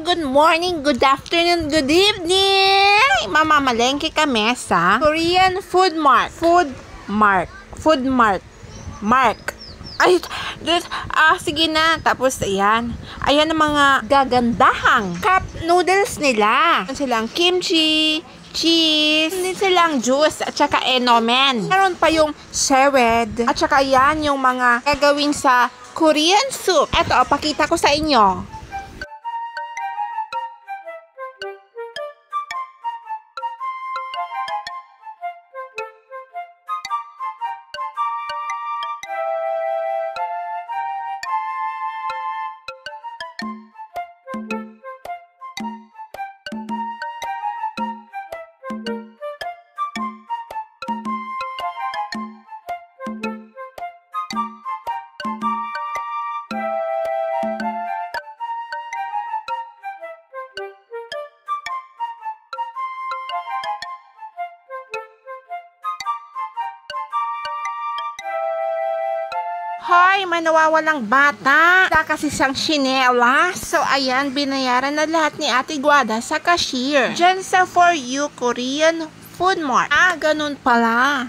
good morning, good afternoon, good evening! Mamamalengke kami sa Korean Food Mart. Ay, sige na. Tapos, ayan. Ayan ang mga gagandahang cup noodles nila. Meron silang kimchi, cheese, hindi silang juice, at saka enomen. Meron pa yung seaweed, at saka yan yung mga gagawin sa Korean soup. Eto, pakita ko sa inyo. Hoy, may nawawalang bata. Wala kasi siyang tsinelas. So, ayan, binayaran na lahat ni Ate Guada sa cashier. Diyan sa For You Korean Food Mart. Ganun pala.